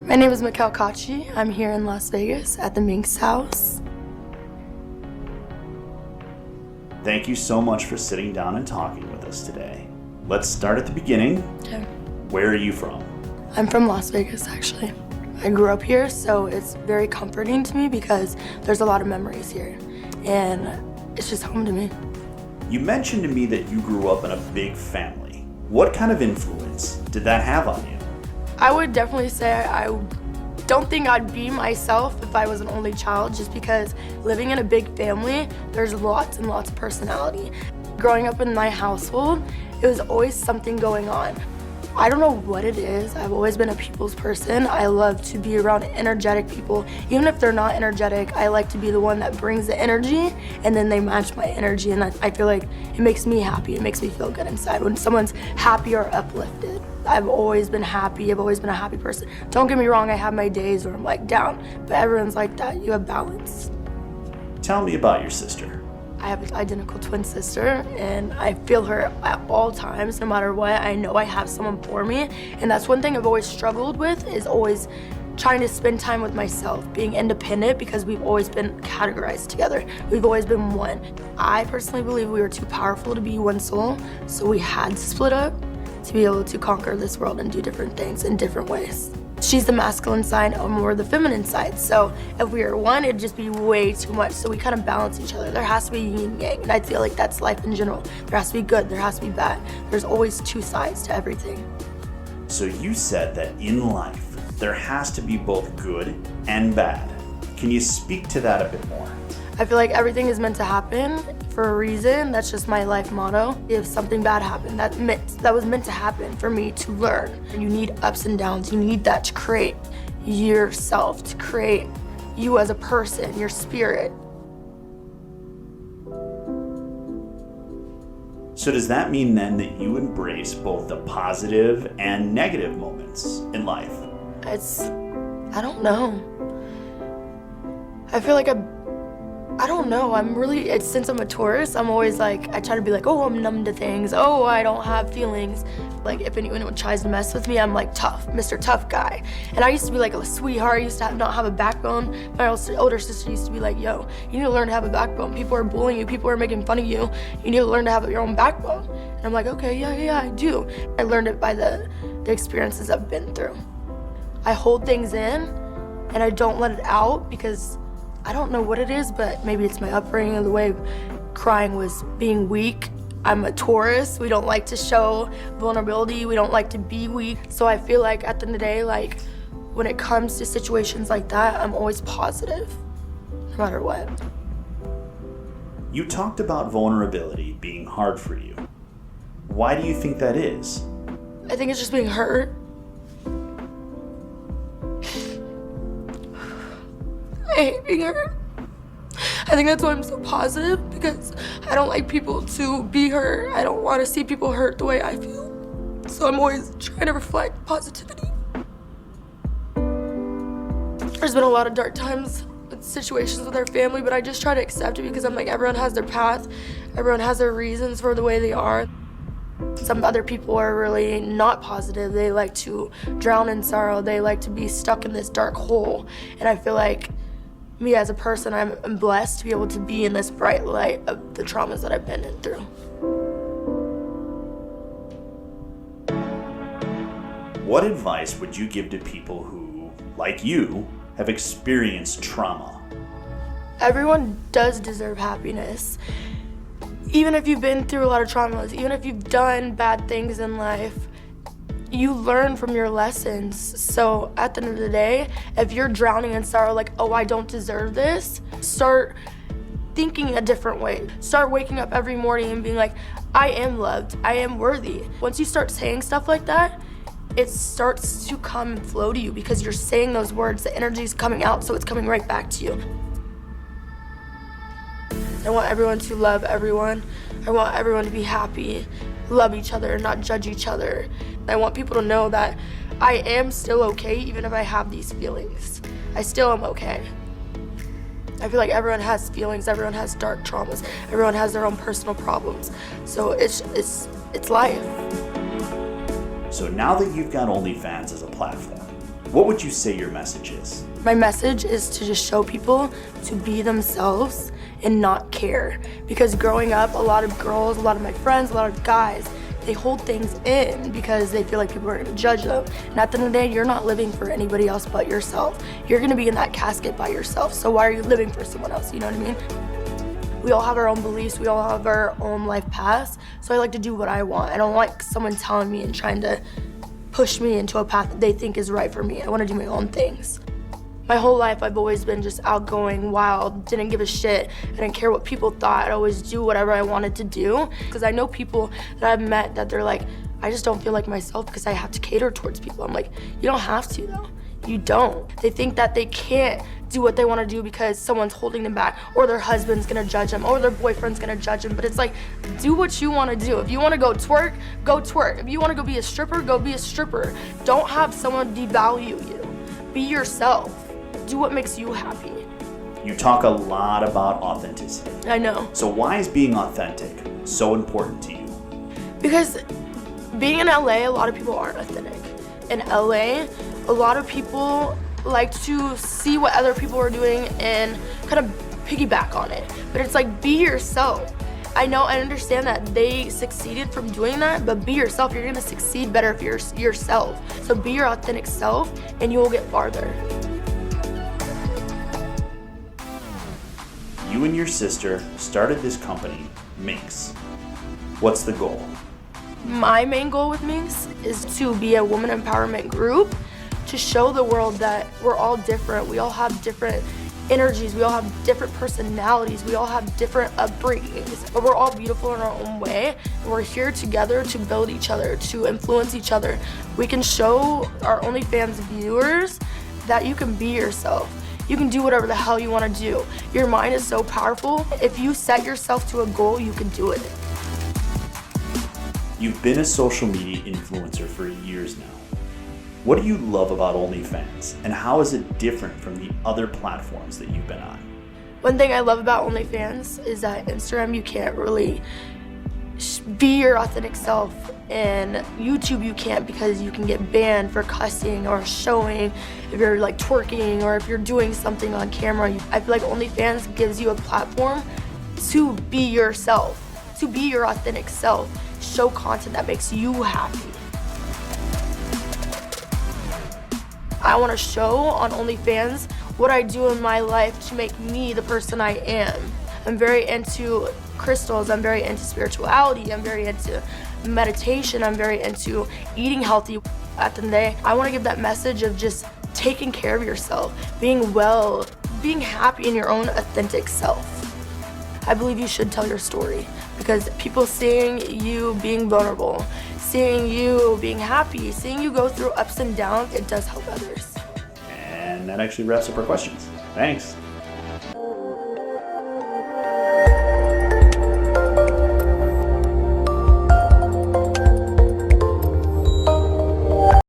My name is Mikahl Caci. I'm here in Las Vegas at the Minx house. Thank you so much for sitting down and talking with us today. Let's start at the beginning. Okay. Where are you from? I'm from Las Vegas, actually. I grew up here, so it's very comforting to me because there's a lot of memories here, and it's just home to me. You mentioned to me that you grew up in a big family. What kind of influence did that have on you? I would definitely say I don't think I'd be myself if I was an only child, just because living in a big family, there's lots and lots of personality. Growing up in my household, it was always something going on. I don't know what it is. I've always been a people's person. I love to be around energetic people. Even if they're not energetic, I like to be the one that brings the energy, and then they match my energy, and I feel like it makes me happy. It makes me feel good inside when someone's happy or uplifted. I've always been happy. I've always been a happy person. Don't get me wrong, I have my days where I'm like down, but everyone's like that. You have balance. Tell me about your sister. I have an identical twin sister, and I feel her at all times, no matter what. I know I have someone for me, and that's one thing I've always struggled with, is always trying to spend time with myself, being independent, because we've always been categorized together. We've always been one. I personally believe we were too powerful to be one soul, so we had to split up to be able to conquer this world and do different things in different ways. She's the masculine side, I'm more the feminine side. So if we were one, it'd just be way too much. So we kind of balance each other. There has to be yin and yang, and I feel like that's life in general. There has to be good, there has to be bad. There's always two sides to everything. So you said that in life, there has to be both good and bad. Can you speak to that a bit more? I feel like everything is meant to happen for a reason. That's just my life motto. If something bad happened, that was meant to happen for me to learn. You need ups and downs. You need that to create yourself, to create you as a person, your spirit. So does that mean then that you embrace both the positive and negative moments in life? I don't know. I feel like I don't know, since I'm a Taurus, I'm always like, I try to be like, oh, I'm numb to things, oh, I don't have feelings. Like, if anyone tries to mess with me, I'm like tough, Mr. Tough Guy. And I used to be like a sweetheart, I used to not have a backbone. My older sister used to be like, yo, you need to learn to have a backbone. People are bullying you, people are making fun of you. You need to learn to have your own backbone. And I'm like, okay, yeah, I do. I learned it by the experiences I've been through. I hold things in, and I don't let it out because I don't know what it is, but maybe it's my upbringing and the way crying was being weak. I'm a Taurus. We don't like to show vulnerability. We don't like to be weak. So I feel like at the end of the day, like when it comes to situations like that, I'm always positive, no matter what. You talked about vulnerability being hard for you. Why do you think that is? I think it's just being hurt. I hate being hurt. I think that's why I'm so positive, because I don't like people to be hurt. I don't want to see people hurt the way I feel. So I'm always trying to reflect positivity. There's been a lot of dark times with situations with our family, but I just try to accept it because I'm like, everyone has their path. Everyone has their reasons for the way they are. Some other people are really not positive. They like to drown in sorrow. They like to be stuck in this dark hole. And I feel like me as a person, I'm blessed to be able to be in this bright light of the traumas that I've been through. What advice would you give to people who, like you, have experienced trauma? Everyone does deserve happiness. Even if you've been through a lot of traumas, even if you've done bad things in life, you learn from your lessons. So at the end of the day, if you're drowning in sorrow, like, oh, I don't deserve this, start thinking a different way. Start waking up every morning and being like, I am loved, I am worthy. Once you start saying stuff like that, it starts to come and flow to you because you're saying those words, the energy's coming out, so it's coming right back to you. I want everyone to love everyone. I want everyone to be happy, love each other, not judge each other. I want people to know that I am still okay even if I have these feelings. I still am okay. I feel like everyone has feelings, everyone has dark traumas, everyone has their own personal problems. So it's life. So now that you've got OnlyFans as a platform, What would you say your message is? My message is to just show people to be themselves and not care. Because growing up, a lot of girls, a lot of my friends, a lot of guys, they hold things in because they feel like people are gonna judge them. And at the end of the day, you're not living for anybody else but yourself. You're gonna be in that casket by yourself, so why are you living for someone else, you know what I mean? We all have our own beliefs, we all have our own life paths, so I like to do what I want. I don't like someone telling me and trying to push me into a path that they think is right for me. I wanna do my own things. My whole life, I've always been just outgoing, wild, didn't give a shit. I didn't care what people thought. I'd always do whatever I wanted to do. Because I know people that I've met that they're like, I just don't feel like myself because I have to cater towards people. I'm like, you don't have to though. You don't. They think that they can't do what they want to do because someone's holding them back, or their husband's gonna judge them, or their boyfriend's gonna judge them. But it's like, do what you want to do. If you want to go twerk, go twerk. If you want to go be a stripper, go be a stripper. Don't have someone devalue you. Be yourself. Do what makes you happy. You talk a lot about authenticity. I know. So why is being authentic so important to you? Because being in LA, a lot of people aren't authentic. In LA, a lot of people like to see what other people are doing and kind of piggyback on it. But it's like, be yourself. I know, I understand that they succeeded from doing that, but be yourself. You're gonna succeed better if you're yourself. So be your authentic self and you will get farther. You and your sister started this company, Minx. What's the goal? My main goal with Minx is to be a woman empowerment group to show the world that we're all different. We all have different energies. We all have different personalities. We all have different upbringings. But we're all beautiful in our own way. And we're here together to build each other, to influence each other. We can show our OnlyFans viewers that you can be yourself. You can do whatever the hell you want to do. Your mind is so powerful. If you set yourself to a goal, you can do it. You've been a social media influencer for years now. What do you love about OnlyFans, and how is it different from the other platforms that you've been on? One thing I love about OnlyFans is that Instagram, you can't really be your authentic self, and YouTube you can't because you can get banned for cussing or showing if you're like twerking or if you're doing something on camera. I feel like OnlyFans gives you a platform to be yourself, to be your authentic self, show content that makes you happy. I want to show on OnlyFans what I do in my life to make me the person I am. I'm very into crystals, I'm very into spirituality, I'm very into meditation, I'm very into eating healthy. At the end of the day, I want to give that message of just taking care of yourself, being well, being happy in your own authentic self. I believe you should tell your story because people seeing you being vulnerable, seeing you being happy, seeing you go through ups and downs, it does help others. And that actually wraps up our questions. Thanks.